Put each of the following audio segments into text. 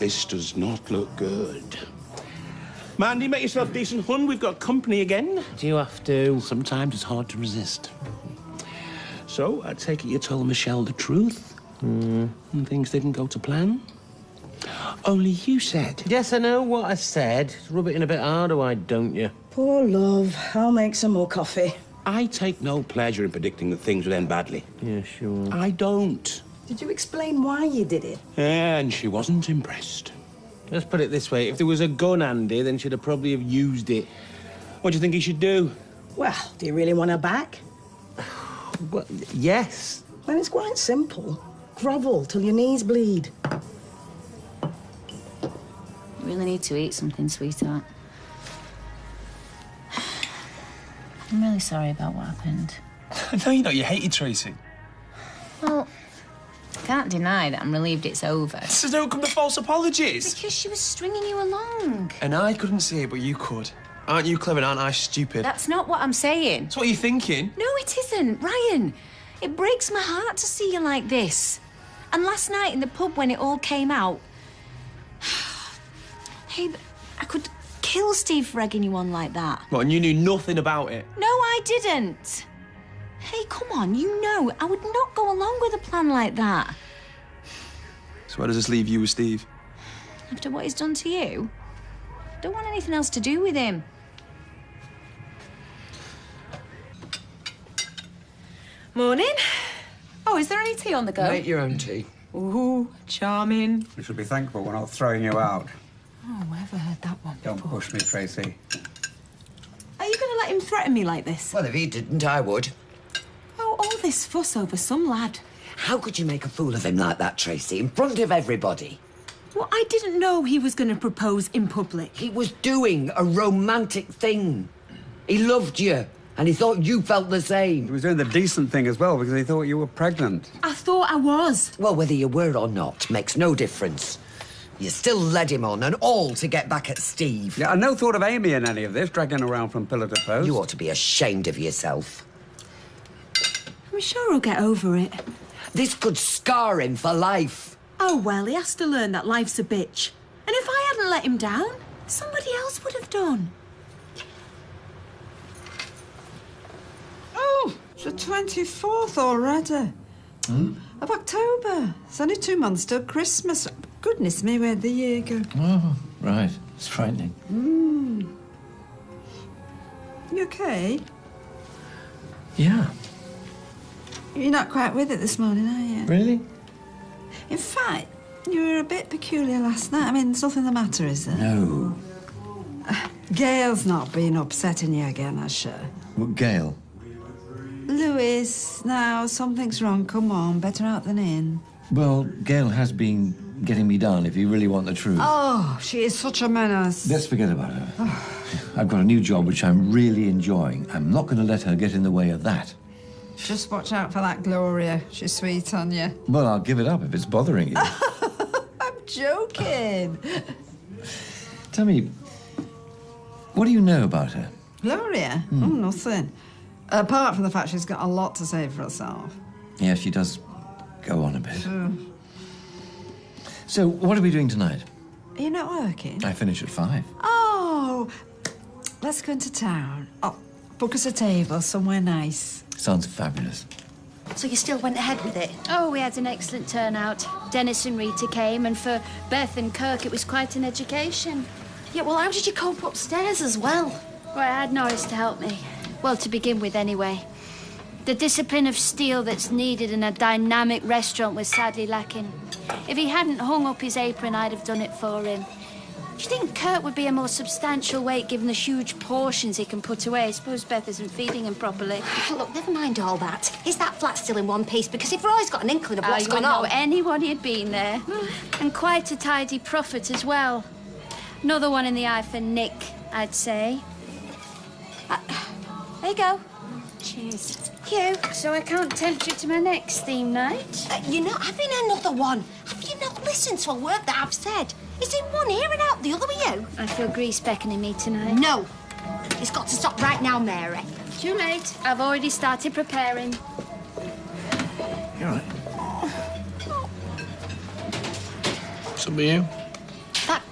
This does not look good. Mandy, make yourself decent, hun. We've got company again. Do you have to? Sometimes it's hard to resist. So, I take it you told Michelle the truth? And things didn't go to plan? Only you said. Yes, I know what I said. Rub it in a bit harder, why don't you? Poor love. I'll make some more coffee. I take no pleasure in predicting that things would end badly. Yeah, sure. I don't. Did you explain why you did it? And she wasn't impressed. Let's put it this way. If there was a gun handy, then she'd have probably have used it. What do you think he should do? Well, do you really want her back? Well, yes. Then it's quite simple. Grovel till your knees bleed. You really need to eat something, sweetheart. I'm really sorry about what happened. No, you're not. You hated Tracy. Well, I can't deny that I'm relieved it's over. So don't come to false apologies. Because she was stringing you along. And I couldn't see it, but you could. Aren't you clever and aren't I stupid? That's not what I'm saying. That's what you're thinking. No, it isn't. Ryan, it breaks my heart to see you like this. And last night in the pub when it all came out... Hey, but I could kill Steve for egging you on like that. What, and you knew nothing about it? No, I didn't. Hey, come on, you know, I would not go along with a plan like that. So where does this leave you with Steve? After what he's done to you? Don't want anything else to do with him. Morning. Oh, is there any tea on the go? Make your own tea. Ooh, charming. You should be thankful we're not throwing you out. Oh, whoever heard that one Don't before? push me, Tracy. Are you going to let him threaten me like this? Well, if he didn't, I would. Oh, all this fuss over some lad. How could you make a fool of him like that, Tracy, in front of everybody? Well, I didn't know he was going to propose in public. He was doing a romantic thing. He loved you, and he thought you felt the He same. was doing the decent thing as well because he thought you were pregnant. I thought I was. Well, whether you were or not makes no difference. You still led him on, and all to get back at Steve. Yeah, and no thought of Amy in any of this, dragging around from pillar to post. You ought to be ashamed of yourself. I'm sure he'll get over it. This could scar him for life. Oh, well, he has to learn that life's a bitch. And if I hadn't let him down, somebody else would have done. Oh, it's the 24th already. Of October. It's only 2 months till Christmas. Goodness me, where'd the year go? Oh, right. It's frightening. You okay? Yeah. You're not quite with it this morning, are you? Really? In fact, you were a bit peculiar last night. I mean, there's nothing the matter, is there? No. Gail's not been upsetting you again, has she? Well, Gail. Louis, now, something's wrong. Come on, better out than in. Well, Gail has been getting me down, if you really want the truth. Oh, she is such a menace. Let's forget about her. I've got a new job which I'm really enjoying. I'm not going to let her get in the way of that. Just watch out for that Gloria. She's sweet on you. Well, I'll give it up if it's bothering you. I'm joking. Tell me, what do you know about her? Gloria? Oh, nothing. Apart from the fact she's got a lot to say for herself. Yeah, she does go on a bit. So, what are we doing tonight? Are you not working? I finish at 5. Oh, let's go into town. Oh, book us a table somewhere nice. Sounds fabulous. So you still went ahead with it? Oh, we had an excellent turnout. Dennis and Rita came, and for Beth and Kirk, it was quite an education. Yeah, well, how did you cope upstairs as well? Well, I had Norris to help me. Well, to begin with, anyway. The discipline of steel that's needed in a dynamic restaurant was sadly lacking. If he hadn't hung up his apron, I'd have done it for him. Do you think Kurt would be a more substantial weight given the huge portions he can put away? I suppose Beth isn't feeding him properly. Look, never mind all that. Is that flat still in one piece? Because if Roy's got an inkling of what's you gone wouldn't on... know anyone had been there. And quite a tidy profit as well. Another one in the eye for Nick, I'd say. There you go. Cheers. Thank you. So I can't tempt you to my next theme night? You're not having another one. Have you not listened to a word that I've said? Is in one ear and out the other with you? I feel grease beckoning me tonight. No. It's got to stop right now, Mary. Too late. I've already started preparing. You're right. Some of you?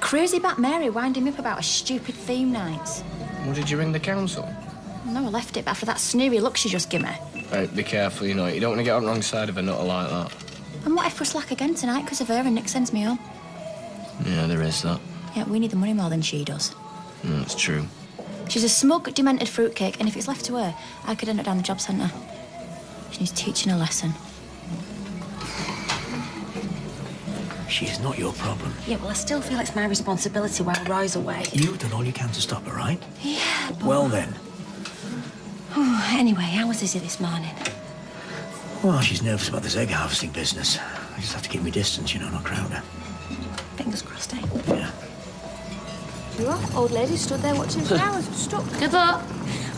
crazy bat Mary winding me up about a stupid theme night. Well, did you ring the council? No, I left it, but after that sneery look she just gave me. Right, be careful, you know. You don't want to get on the wrong side of a nutter like that. And what if we're slack again tonight because of her and Nick sends me home? Yeah, there is that. Yeah, we need the money more than she does. That's true. She's a smug, demented fruitcake, and if it's left to her, I could end up down the job centre. She needs teaching a lesson. She's not your problem. Yeah, well, I still feel it's my responsibility while Roy's away. You've done all you can to stop her, right? Yeah, but... Well, then. Oh, anyway, how was Izzy this morning? Well, she's nervous about this egg harvesting business. I just have to keep my distance, you know, not crowd her. Fingers crossed, eh? Yeah. You are? Old lady stood there watching for hours. Stuck. Good luck.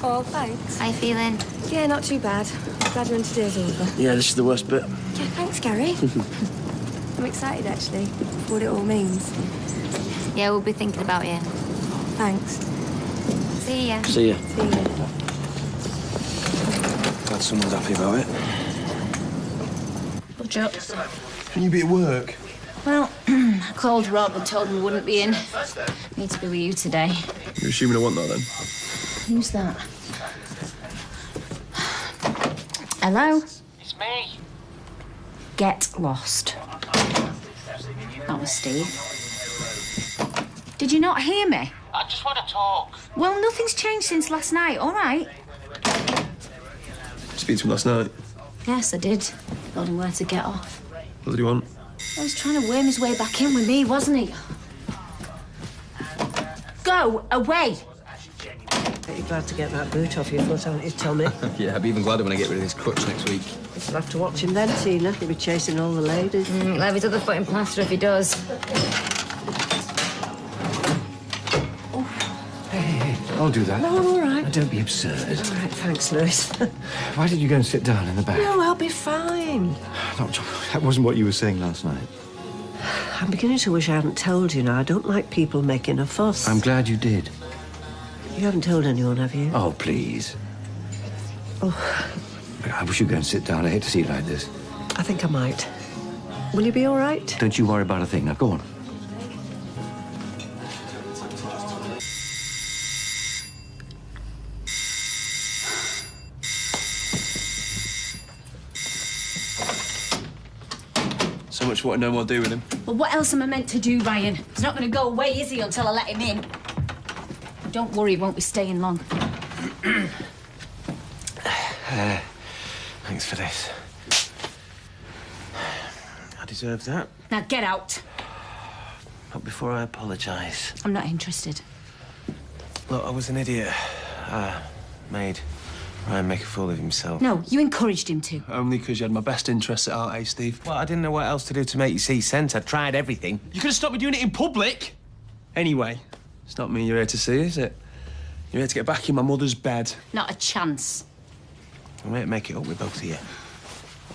Oh, thanks. How you feeling? Yeah, not too bad. Glad when today's over. Yeah, this is the worst bit. Yeah, thanks, Gary. I'm excited, actually, for what it all means. Yeah, we'll be thinking about you. Thanks. See ya. See ya. See ya. Glad someone's happy about it. Budge up. Can you be at work? Well, I called Rob and told him we wouldn't be in. Need to be with you today. You're assuming I want that, then? Who's that? Hello? It's me. Get lost. That was Steve. Did you not hear me? I just want to talk. Well, nothing's changed since last night, all right? Speak to him last night. Yes, I did. Told him where to get off. What did he want? He was trying to worm his way back in with me, wasn't he? Go away! Bet you're glad to get that boot off your foot, aren't you, Tommy? Yeah, I'll be even gladder when I get rid of this crutch next week. You'll have to watch him then, Tina. He'll be chasing all the ladies. He'll have his other foot in plaster if he does. Hey, I'll do that. No, all right. Now, don't be absurd. All right, thanks, Lewis. Why did you go and sit down in the back? No, I'll be fine. Look, that wasn't what you were saying last night. I'm beginning to wish I hadn't told you now. I don't like people making a fuss. I'm glad you did. You haven't told anyone, have you? Oh, please. Oh, I wish you'd go and sit down. I hate to see you like this. I think I might. Will you be all right? Don't you worry about a thing. Now, go on. So much for what I know what I'll do with him. Well, what else am I meant to do, Ryan? He's not going to go away, is he, until I let him in? Don't worry, he won't be staying long. Thanks for this. I deserve that. Now get out. Not before I apologise. I'm not interested. Look, I was an idiot. Made Ryan make a fool of himself. No, you encouraged him to. Only because you had my best interests at heart, eh, Steve? Well, I didn't know what else to do to make you see sense. I tried everything. You could have stopped me doing it in public. Anyway, it's not me you're here to see, is it? You're here to get back in my mother's bed. Not a chance. I might make it up with both of you.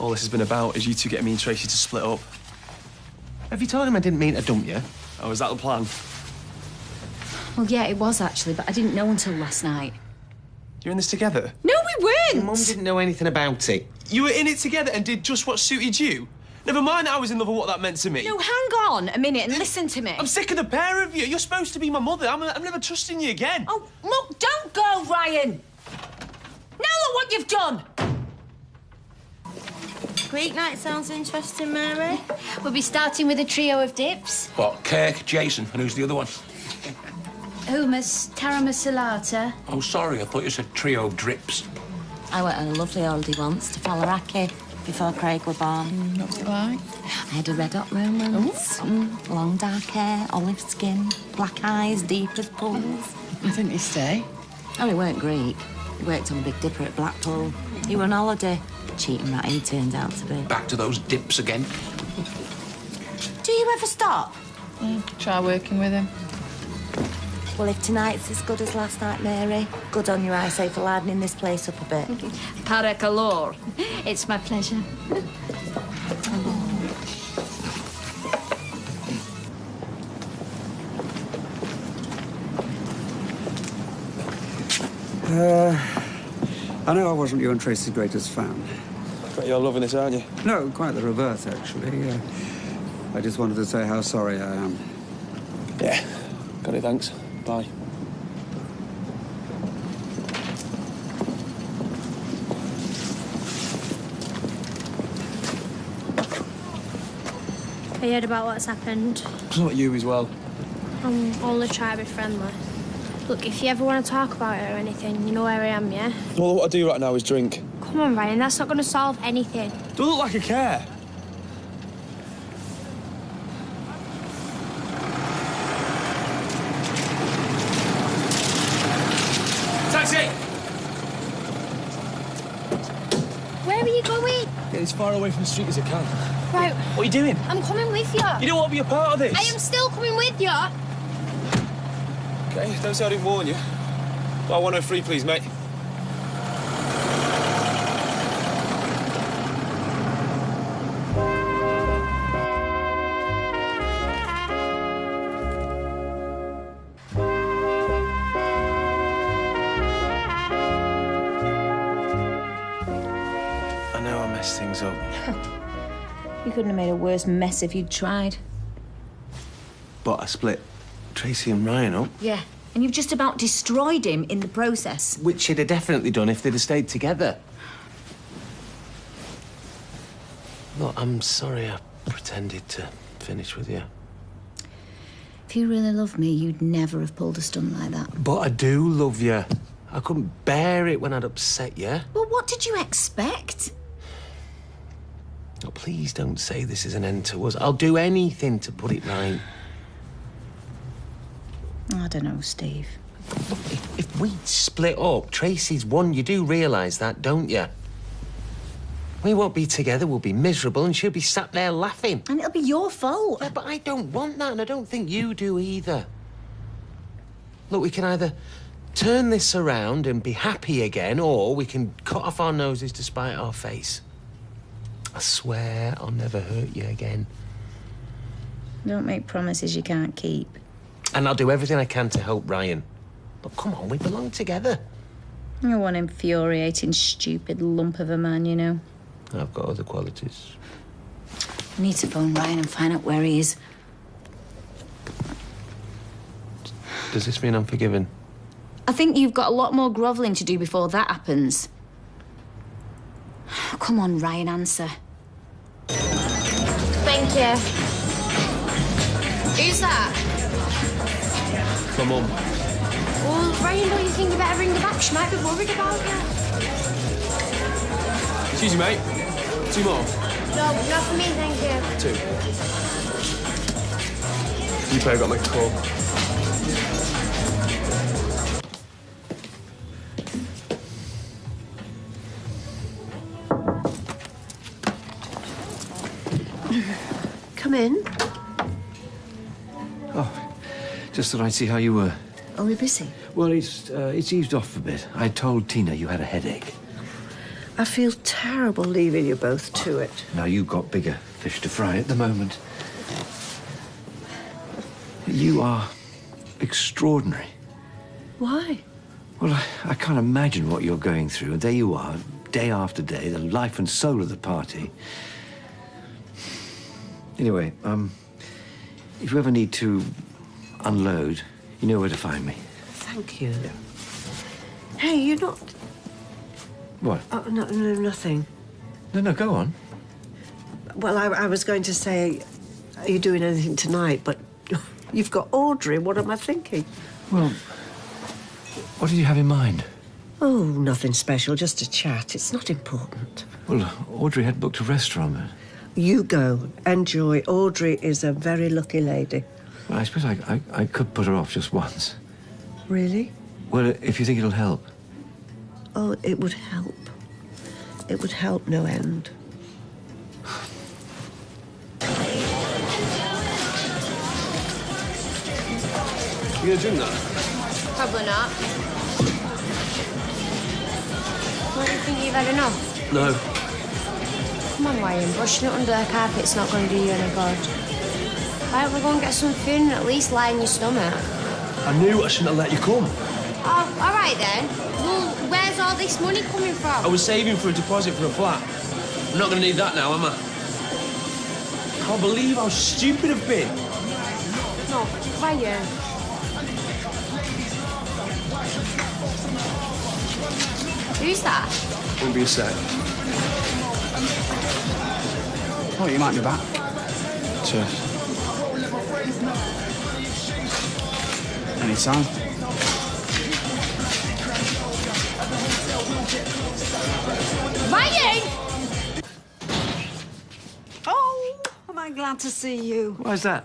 All this has been about is you two getting me and Tracy to split up. Have you told him I didn't mean to dump you? Oh, is that the plan? Well, yeah, it was actually, but I didn't know until last night. You're in this together? No, we weren't! Mum didn't know anything about it. You were in it together and did just what suited you? Never mind that I was in love with what that meant to me. No, hang on a minute and listen to me. I'm sick of the pair of you. You're supposed to be my mother. I'm never trusting you again. Oh, look, don't go, Ryan! Now look what you've done! Greek night sounds interesting, Mary. We'll be starting with a trio of dips. What, cake, Jason, and who's the other one? Hummus, taramasalata. Oh, sorry, I thought you said trio of drips. I went on a lovely oldie once to Fallaraki before Craig were born. Not right. I had a red hot romance. Long dark hair, olive skin, black eyes, deep as pools. I think you stay. Oh, he weren't Greek. He worked on the Big Dipper at Blackpool. He were on holiday. Cheating rat he turned out to be. Back to those dips again. Do you ever stop? Try working with him. Well, if tonight's as good as last night, Mary, good on your eyesight for livening this place up a bit. Para calor. It's my pleasure. I know I wasn't you and Tracy's greatest fan. But you're loving this, aren't you? No, quite the reverse, actually. I just wanted to say how sorry I am. Yeah. Got it, thanks. Bye. Have you heard about what's happened? It's not you as well. I'm only trying to be friendly. Look, if you ever want to talk about it or anything, you know where I am, yeah? All what I do right now is drink. Come on, Ryan, that's not going to solve anything. Do I look like I care? Taxi! Where are you going? Get as far away from the street as I can. Right. What are you doing? I'm coming with you. You don't want to be a part of this. I am still coming with you. Okay, don't say I didn't warn you. Well, 103, please, mate. I know I messed things up. You couldn't have made a worse mess if you'd tried. But I split Tracy and Ryan up. Yeah, and you've just about destroyed him in the process. Which he'd have definitely done if they'd have stayed together. Look, I'm sorry I pretended to finish with you. If you really loved me, you'd never have pulled a stunt like that. But I do love you. I couldn't bear it when I'd upset you. Well, what did you expect? Oh, please don't say this is an end to us. I'll do anything to put it right. I don't know, Steve. Look, if we split up, Tracy's won. You do realise that, don't you? We won't be together, we'll be miserable, and she'll be sat there laughing. And it'll be your fault. Yeah, but I don't want that, and I don't think you do either. Look, we can either turn this around and be happy again, or we can cut off our noses to spite our face. I swear I'll never hurt you again. Don't make promises you can't keep. And I'll do everything I can to help Ryan. But come on, we belong together. You're one infuriating, stupid lump of a man, you know. I've got other qualities. I need to phone Ryan and find out where he is. Does this mean I'm forgiven? I think you've got a lot more grovelling to do before that happens. Come on, Ryan, answer. Thank you. Who's that? My mum. Well, Ryan, don't you think you better ring her back? She might be worried about you. Excuse me, mate. 2 more. No, not for me, thank you. 2. You better got my call. Come in. Oh, just thought I'd see how you were. Are we busy? Well, it's eased off a bit. I told Tina you had a headache. I feel terrible leaving you both to it. Now you've got bigger fish to fry at the moment. You are extraordinary. Why? Well, I can't imagine what you're going through. And there you are, day after day, the life and soul of the party. Anyway, if you ever need to unload, you know where to find me. Thank you. Yeah. Hey, you're not... What? Oh, no, nothing. No, go on. Well, I was going to say, are you doing anything tonight? But you've got Audrey. What am I thinking? Well, what did you have in mind? Oh, nothing special, just a chat. It's not important. Well, Audrey had booked a restaurant. You go. Enjoy. Audrey is a very lucky lady. Well, I suppose I could put her off just once. Really? Well, if you think it'll help. Oh, it would help. It would help no end. You gonna drink that? Probably not. Don't you think you've had enough? No. Come on, Ryan, brushing it under the carpet's not going to do you any good. Why don't we go and get some food and at least lie in your stomach? I knew I shouldn't have let you come. Oh, all right then. Well, where's all this money coming from? I was saving for a deposit for a flat. I'm not going to need that now, am I? I can't believe how stupid I've been. No, Ryan. Who's that? Won't be a sec. Oh, you might be back. Cheers. Anytime. Ryan! Oh, am I glad to see you. Why's that?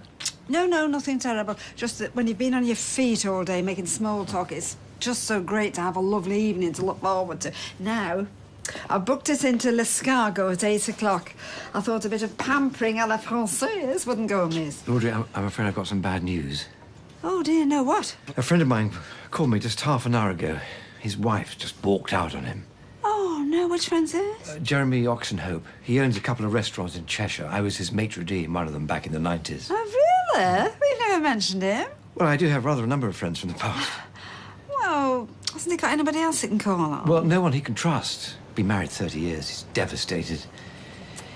No, nothing terrible. Just that when you've been on your feet all day making small talk, it's just so great to have a lovely evening to look forward to. Now, I've booked us into L'Escargot at 8 o'clock. I thought a bit of pampering à la Française wouldn't go amiss. Audrey, I'm afraid I've got some bad news. Oh, dear, no, what? A friend of mine called me just half an hour ago. His wife just walked out on him. Oh, no, which friend's this? Jeremy Oxenhope. He owns a couple of restaurants in Cheshire. I was his maitre d' in one of them back in the 90s. Oh, really? We've never mentioned him. Well, I do have rather a number of friends from the past. Well, hasn't he got anybody else he can call on? Well, no one he can trust. Been married 30 years. He's devastated.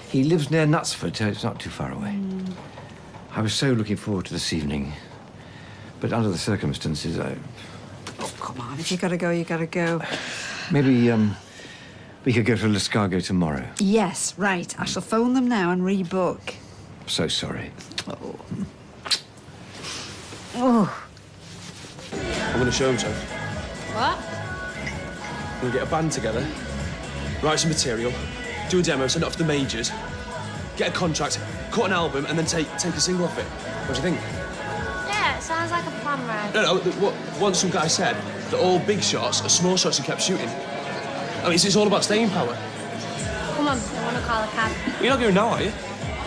He lives near Knutsford, so it's not too far away. I was so looking forward to this evening. But under the circumstances, Oh, come on, if you gotta go, you gotta go. Maybe, we could go to L'Escargot tomorrow. Yes, right. I shall phone them now and rebook. So sorry. Oh. I'm going to show him something. What? I'm going to get a band together, write some material, do a demo, send it off to the majors, get a contract, cut an album, and then take a single off it. What do you think? Yeah, it sounds like a plan, right? No, once some guy said that all big shots are small shots and kept shooting. I mean, it's all about staying power. Come on, I want to call a cab. You're not going now, are you?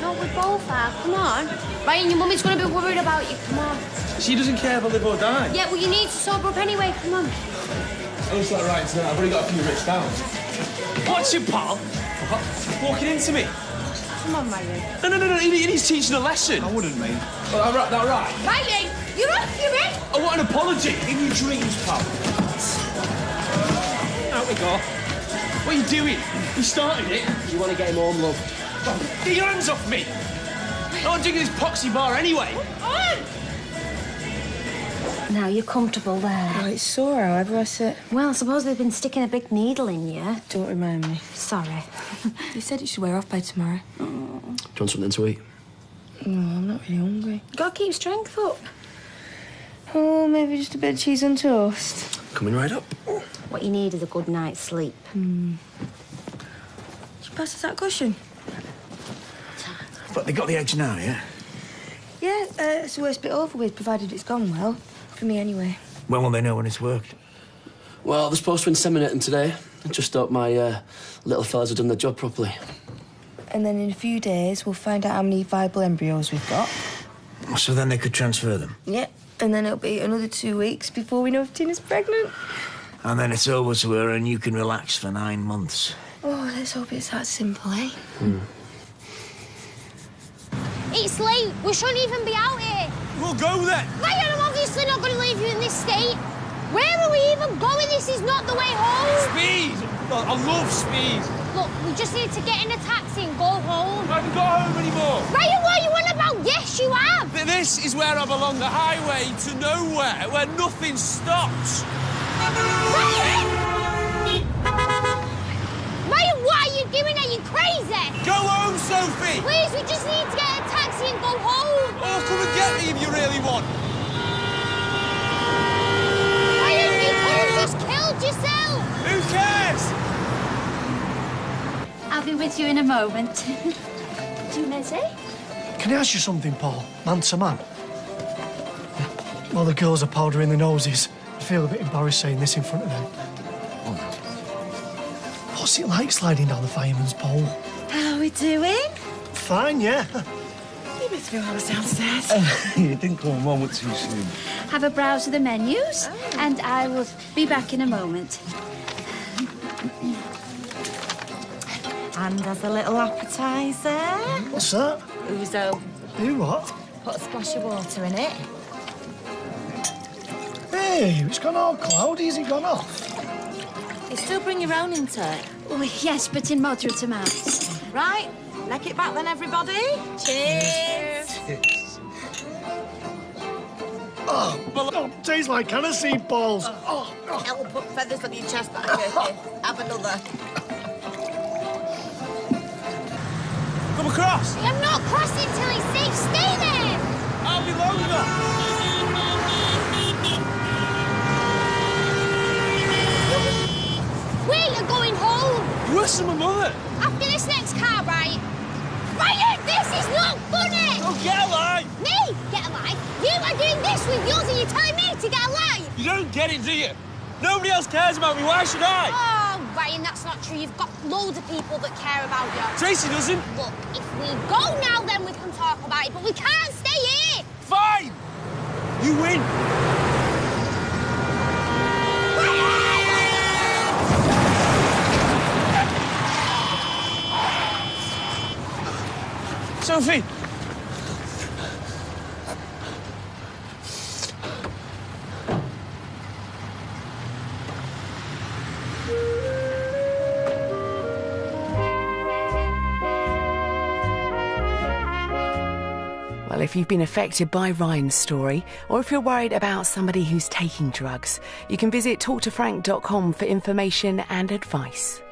No, we both are. Come on. Ryan, your mummy's going to be worried about you. Come on. She doesn't care if I live or die. Yeah, well, you need to sober up anyway. Come on. Oh, it's not right tonight. I've already got a few rich down. What's your pal? Walking into me. Come on, Ryan. No. He's teaching a lesson. I wouldn't, mate. Oh, that right? Ryan, you're off your head. I want an apology. In your dreams, pal. Out we go. What are you doing? You started it. You want to get him home, love? Get your hands off me. I'm not drinking this poxy bar anyway. Now you're comfortable there. Oh, it's sore however I sit. Well, I suppose they've been sticking a big needle in you. Don't remind me. Sorry. They said it should wear off by tomorrow. Do you want something to eat? No, I'm not really hungry. Gotta keep strength up. Oh, maybe just a bit of cheese on toast. Coming right up. What you need is a good night's sleep. Just pass us that cushion. But they got the eggs now, yeah? Yeah, it's the worst bit over with, provided it's gone well. For me, anyway. When will they know when it's worked? Well, they're supposed to inseminate them today. I just thought my little fellas had done their job properly. And then in a few days, we'll find out how many viable embryos we've got. So then they could transfer them? Yep. And then it'll be another 2 weeks before we know if Tina's pregnant. And then it's over to her and you can relax for 9 months. Oh, let's hope it's that simple, eh? It's late. We shouldn't even be out here. We'll go then. Ryan, I'm obviously not going to leave you in this state. Where are we even going? This is not the way home. Speed. I love speed. Look, we just need to get in a taxi and go home. I haven't got home anymore. Ryan, what are you on about? Yes, you have. This is where I belong, the highway to nowhere, where nothing stops. Ryan! Ryan, what are you doing? Are you crazy? Go home, Sophie! Please, we just need to get a taxi and go home. Oh, come and get me if you really want. Ryan, you could have just killed yourself. Who cares? I'll be with you in a moment. Too messy? Can I ask you something, Paul? Man to man. While the girls are powdering their noses, I feel a bit embarrassed saying this in front of them. What's it like sliding down the fireman's pole? How are we doing? Fine, yeah. You must be on downstairs. You didn't come a moment too soon. Have a browse of the menus, and I will be back in a moment. And as a little appetizer. What's that? Ouzo. Who what? Put a splash of water in it. Hey, it's gone all cloudy. Has it gone off? You still bring your own into it? Oh, yes, but in moderate amounts. Right, neck it back then, everybody. Cheers. Oh, tastes like aniseed balls. I'll put feathers on your chest, but have another. Come across! I'm not crossing till he's safe. Stay there! I'll be longer! Where you going home? You worse than my mother! After this next car ride. Ryan, this is not funny! Oh, get alive! Me? Get alive? You are doing this with yours and you're telling me to get alive! You don't get it, do you? Nobody else cares about me, why should I? Oh, Ryan, that's not true. You've got loads of people that care about you. Tracy doesn't. Look, if we go now, then we can talk about it, but we can't stay here! Fine! You win! Sophie! Well, if you've been affected by Ryan's story, or if you're worried about somebody who's taking drugs, you can visit talktofrank.com for information and advice.